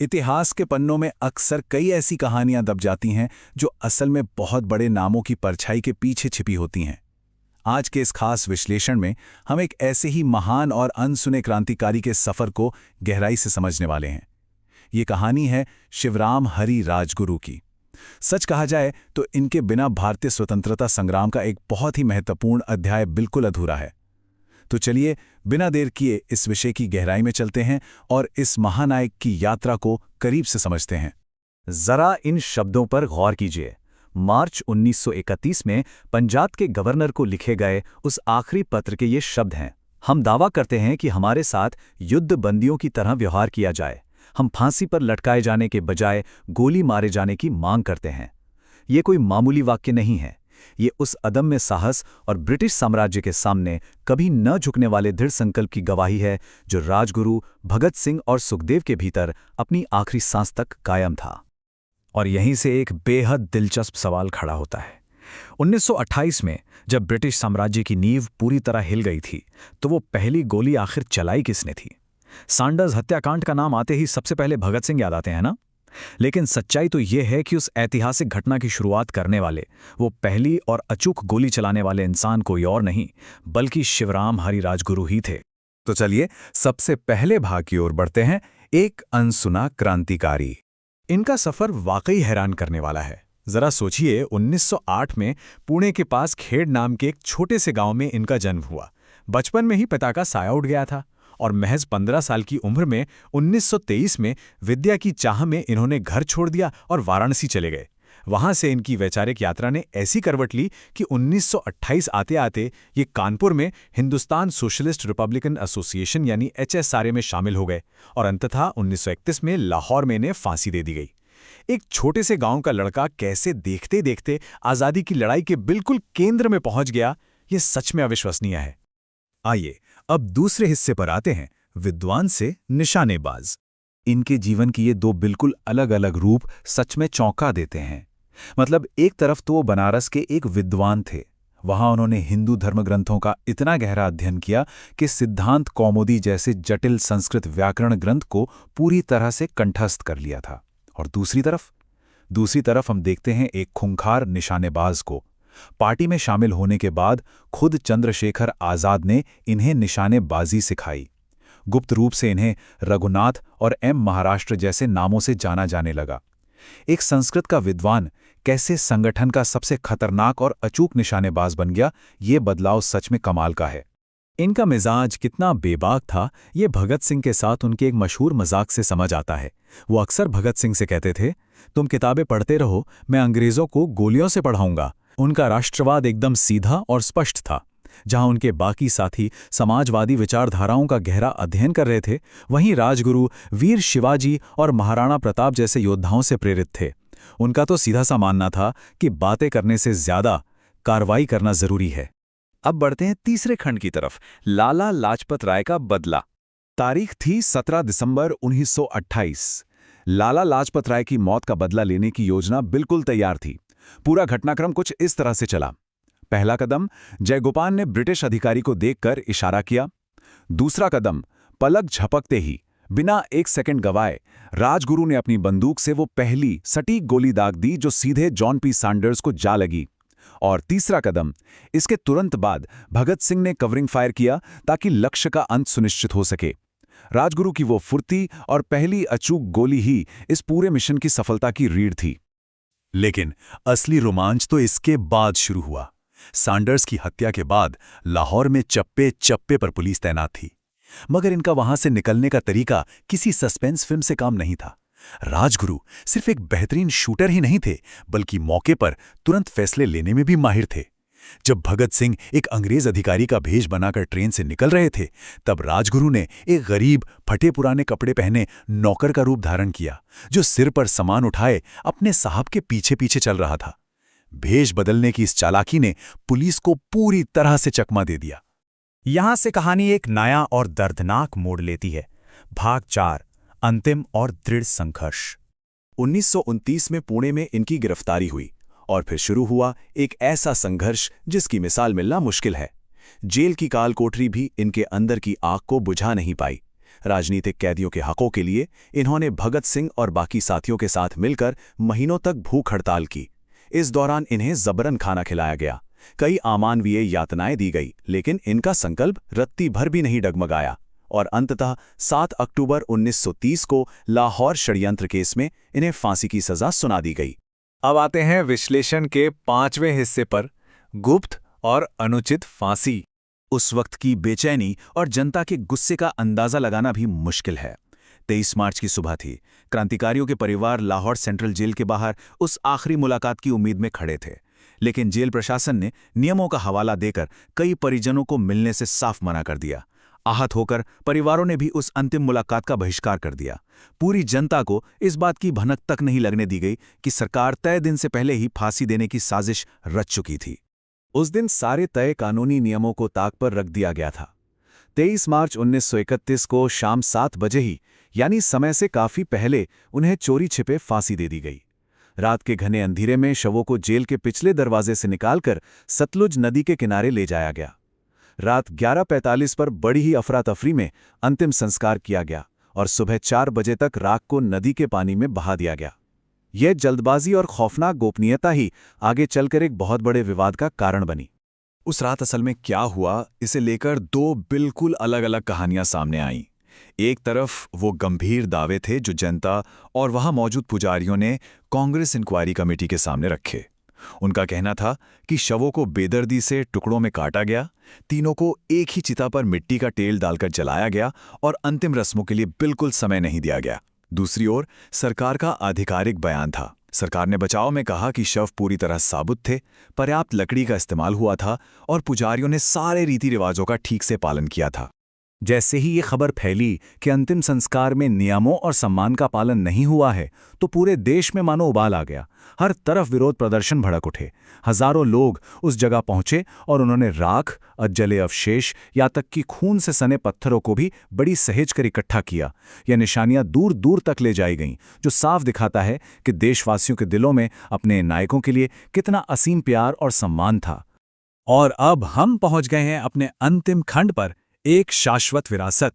इतिहास के पन्नों में अक्सर कई ऐसी कहानियां दब जाती हैं जो असल में बहुत बड़े नामों की परछाई के पीछे छिपी होती हैं। आज के इस खास विश्लेषण में हम एक ऐसे ही महान और अनसुने क्रांतिकारी के सफर को गहराई से समझने वाले हैं। ये कहानी है शिवराम हरी राजगुरु की। सच कहा जाए तो इनके बिना भारतीय स्वतंत्रता संग्राम का एक बहुत ही महत्वपूर्ण अध्याय बिल्कुल अधूरा है। तो चलिए बिना देर किए इस विषय की गहराई में चलते हैं और इस महानायक की यात्रा को करीब से समझते हैं। जरा इन शब्दों पर गौर कीजिए। मार्च 1931 में पंजाब के गवर्नर को लिखे गए उस आखिरी पत्र के ये शब्द हैं। हम दावा करते हैं कि हमारे साथ युद्ध बंदियों की तरह व्यवहार किया जाए। हम फांसी पर लटकाए जाने के बजाय गोली मारे जाने की मांग करते हैं। ये कोई मामूली वाक्य नहीं है। ये उस अदम्य साहस और ब्रिटिश साम्राज्य के सामने कभी न झुकने वाले दृढ़ संकल्प की गवाही है जो राजगुरु भगत सिंह और सुखदेव के भीतर अपनी आखिरी सांस तक कायम था। और यहीं से एक बेहद दिलचस्प सवाल खड़ा होता है। 1928 में जब ब्रिटिश साम्राज्य की नींव पूरी तरह हिल गई थी, तो वो पहली गोली आखिर चलाई किसने थी? सैंडर्स हत्याकांड का नाम आते ही सबसे पहले भगत सिंह याद आते हैं ना? लेकिन सच्चाई तो ये है कि उस ऐतिहासिक घटना की शुरुआत करने वाले, वो पहली और अचूक गोली चलाने वाले इंसान कोई और नहीं बल्कि शिवराम हरी राजगुरु ही थे। तो चलिए सबसे पहले भाग की ओर बढ़ते हैं, एक अनसुना क्रांतिकारी। इनका सफर वाकई हैरान करने वाला है। जरा सोचिए, 1908 में पुणे के पास खेड़ नाम के एक छोटे से गांव में इनका जन्म हुआ। बचपन में ही पिता का साया उठ गया था और महज 15 साल की उम्र में 1923 में विद्या की चाह में इन्होंने घर छोड़ दिया और वाराणसी चले गए। वहां से इनकी वैचारिक यात्रा ने ऐसी करवट ली कि 1928 आते आते ये कानपुर में हिंदुस्तान सोशलिस्ट रिपब्लिकन एसोसिएशन यानी HSRA में शामिल हो गए और अंततः 1931 में लाहौर में इन्हें फांसी दे दी गई। एक छोटे से गांव का लड़का कैसे देखते देखते आज़ादी की लड़ाई के बिल्कुल केंद्र में पहुंच गया, ये सच में अविश्वसनीय है। आइए अब दूसरे हिस्से पर आते हैं, विद्वान से निशानेबाज। इनके जीवन की ये दो बिल्कुल अलग अलग रूप सच में चौंका देते हैं। मतलब एक तरफ तो वो बनारस के एक विद्वान थे। वहां उन्होंने हिंदू धर्मग्रंथों का इतना गहरा अध्ययन किया कि सिद्धांत कौमुदी जैसे जटिल संस्कृत व्याकरण ग्रंथ को पूरी तरह से कंठस्थ कर लिया था। और दूसरी तरफ हम देखते हैं एक खूंखार निशानेबाज को। पार्टी में शामिल होने के बाद खुद चंद्रशेखर आजाद ने इन्हें निशानेबाजी सिखाई। गुप्त रूप से इन्हें रघुनाथ और महाराष्ट्र जैसे नामों से जाना जाने लगा। एक संस्कृत का विद्वान कैसे संगठन का सबसे खतरनाक और अचूक निशानेबाज बन गया, ये बदलाव सच में कमाल का है। इनका मिजाज कितना बेबाक था, ये भगत सिंह के साथ उनके एक मशहूर मजाक से समझ आता है। वो अक्सर भगत सिंह से कहते थे, तुम किताबें पढ़ते रहो, मैं अंग्रेजों को गोलियों से पढ़ाऊंगा। उनका राष्ट्रवाद एकदम सीधा और स्पष्ट था। जहां उनके बाकी साथी समाजवादी विचारधाराओं का गहरा अध्ययन कर रहे थे, वहीं राजगुरु वीर शिवाजी और महाराणा प्रताप जैसे योद्धाओं से प्रेरित थे। उनका तो सीधा सा मानना था कि बातें करने से ज्यादा कार्रवाई करना जरूरी है। अब बढ़ते हैं तीसरे खंड की तरफ, लाला लाजपत राय का बदला। तारीख थी 17 दिसंबर 1928। लाला लाजपत राय की मौत का बदला लेने की योजना बिल्कुल तैयार थी। पूरा घटनाक्रम कुछ इस तरह से चला। पहला कदम, जयगोपाल ने ब्रिटिश अधिकारी को देखकर इशारा किया। दूसरा कदम, पलक झपकते ही बिना एक सेकंड गवाए राजगुरु ने अपनी बंदूक से वो पहली सटीक गोली दाग दी जो सीधे जॉन पी सैंडर्स को जा लगी। और तीसरा कदम, इसके तुरंत बाद भगत सिंह ने कवरिंग फायर किया ताकि लक्ष्य का अंत सुनिश्चित हो सके। राजगुरु की वो फुर्ती और पहली अचूक गोली ही इस पूरे मिशन की सफलता की रीढ़ थी। लेकिन असली रोमांच तो इसके बाद शुरू हुआ। सैंडर्स की हत्या के बाद लाहौर में चप्पे चप्पे पर पुलिस तैनात थी, मगर इनका वहां से निकलने का तरीका किसी सस्पेंस फिल्म से काम नहीं था। राजगुरु सिर्फ एक बेहतरीन शूटर ही नहीं थे, बल्कि मौके पर तुरंत फैसले लेने में भी माहिर थे। जब भगत सिंह एक अंग्रेज अधिकारी का भेष बनाकर ट्रेन से निकल रहे थे, तब राजगुरु ने एक गरीब फटे पुराने कपड़े पहने नौकर का रूप धारण किया, जो सिर पर सामान उठाए अपने साहब के पीछे पीछे चल रहा था। भेष बदलने की इस चालाकी ने पुलिस को पूरी तरह से चकमा दे दिया। यहां से कहानी एक नया और दर्दनाक मोड़ लेती है। भाग 4, अंतिम और दृढ़ संघर्ष। 1929 में पुणे में इनकी गिरफ्तारी हुई और फिर शुरू हुआ एक ऐसा संघर्ष जिसकी मिसाल मिलना मुश्किल है। जेल की काल कोठरी भी इनके अंदर की आग को बुझा नहीं पाई। राजनीतिक कैदियों के हकों के लिए इन्होंने भगत सिंह और बाकी साथियों के साथ मिलकर महीनों तक भूख हड़ताल की। इस दौरान इन्हें जबरन खाना खिलाया गया, कई अमानवीय यातनाएं दी गई, लेकिन इनका संकल्प रत्ती भर भी नहीं डगमगाया और अंततः 7 अक्टूबर 1930 को लाहौर षड्यंत्र केस में इन्हें फांसी की सजा सुना दी गई। अब आते हैं विश्लेषण के 5वें हिस्से पर, गुप्त और अनुचित फांसी। उस वक्त की बेचैनी और जनता के गुस्से का अंदाजा लगाना भी मुश्किल है। 23 मार्च की सुबह थी। क्रांतिकारियों के परिवार लाहौर सेंट्रल जेल के बाहर उस आखिरी मुलाकात की उम्मीद में खड़े थे, लेकिन जेल प्रशासन ने नियमों का हवाला देकर कई परिजनों को मिलने से साफ मना कर दिया। आहत होकर परिवारों ने भी उस अंतिम मुलाकात का बहिष्कार कर दिया। पूरी जनता को इस बात की भनक तक नहीं लगने दी गई कि सरकार तय दिन से पहले ही फांसी देने की साजिश रच चुकी थी। उस दिन सारे तय कानूनी नियमों को ताक पर रख दिया गया था। 23 मार्च 1931 को शाम 7 बजे ही, यानी समय से काफी पहले, उन्हें चोरी छिपे फांसी दे दी गई। रात के घने अंधेरे में शवों को जेल के पिछले दरवाजे से निकालकर सतलुज नदी के किनारे ले जाया गया। रात 11:45 पर बड़ी ही अफरा तफरी में अंतिम संस्कार किया गया और सुबह 4 बजे तक राख को नदी के पानी में बहा दिया गया। यह जल्दबाजी और खौफनाक गोपनीयता ही आगे चलकर एक बहुत बड़े विवाद का कारण बनी। उस रात असल में क्या हुआ, इसे लेकर 2 बिल्कुल अलग-अलग कहानियां सामने आईं। एक तरफ वो गंभीर दावे थे जो जनता और वहां मौजूद पुजारियों ने कांग्रेस इंक्वायरी कमेटी के सामने रखे। उनका कहना था कि शवों को बेदर्दी से टुकड़ों में काटा गया, तीनों को एक ही चिता पर मिट्टी का तेल डालकर जलाया गया और अंतिम रस्मों के लिए बिल्कुल समय नहीं दिया गया। दूसरी ओर सरकार का आधिकारिक बयान था। सरकार ने बचाव में कहा कि शव पूरी तरह साबुत थे, पर्याप्त लकड़ी का इस्तेमाल हुआ था और पुजारियों ने सारे रीति रिवाजों का ठीक से पालन किया था। जैसे ही ये खबर फैली कि अंतिम संस्कार में नियमों और सम्मान का पालन नहीं हुआ है, तो पूरे देश में मानो उबाल आ गया। हर तरफ विरोध प्रदर्शन भड़क उठे। हजारों लोग उस जगह पहुंचे और उन्होंने राख, जले अवशेष, या तक कि खून से सने पत्थरों को भी बड़ी सहेज कर इकट्ठा किया। यह निशानियां दूर दूर तक ले जाई गईं, जो साफ दिखाता है कि देशवासियों के दिलों में अपने नायकों के लिए कितना असीम प्यार और सम्मान था। और अब हम पहुंच गए हैं अपने अंतिम खंड पर, एक शाश्वत विरासत।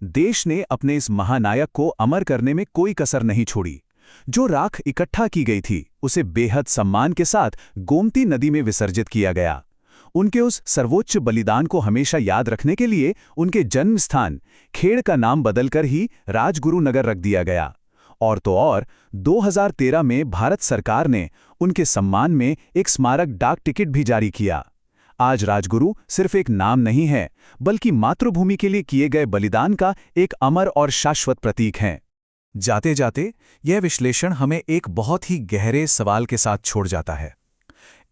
देश ने अपने इस महानायक को अमर करने में कोई कसर नहीं छोड़ी। जो राख इकट्ठा की गई थी, उसे बेहद सम्मान के साथ गोमती नदी में विसर्जित किया गया। उनके उस सर्वोच्च बलिदान को हमेशा याद रखने के लिए उनके जन्म स्थान खेड़ का नाम बदलकर ही राजगुरु नगर रख दिया गया। और तो और 2013 में भारत सरकार ने उनके सम्मान में एक स्मारक डाक टिकट भी जारी किया। आज राजगुरु सिर्फ एक नाम नहीं है, बल्कि मातृभूमि के लिए किए गए बलिदान का एक अमर और शाश्वत प्रतीक हैं। जाते जाते यह विश्लेषण हमें एक बहुत ही गहरे सवाल के साथ छोड़ जाता है।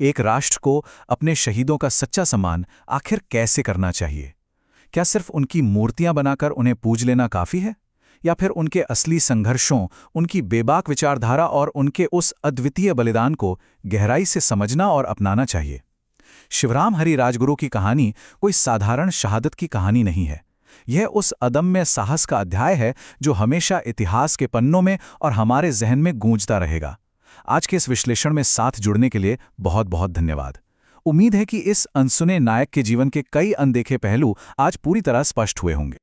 एक राष्ट्र को अपने शहीदों का सच्चा सम्मान आखिर कैसे करना चाहिए? क्या सिर्फ उनकी मूर्तियां बनाकर उन्हें पूज लेना काफी है, या फिर उनके असली संघर्षों, उनकी बेबाक विचारधारा और उनके उस अद्वितीय बलिदान को गहराई से समझना और अपनाना चाहिए? शिवराम हरि राजगुरु की कहानी कोई साधारण शहादत की कहानी नहीं है। यह उस अदम्य साहस का अध्याय है जो हमेशा इतिहास के पन्नों में और हमारे जहन में गूंजता रहेगा। आज के इस विश्लेषण में साथ जुड़ने के लिए बहुत बहुत धन्यवाद। उम्मीद है कि इस अनसुने नायक के जीवन के कई अनदेखे पहलू आज पूरी तरह स्पष्ट हुए होंगे।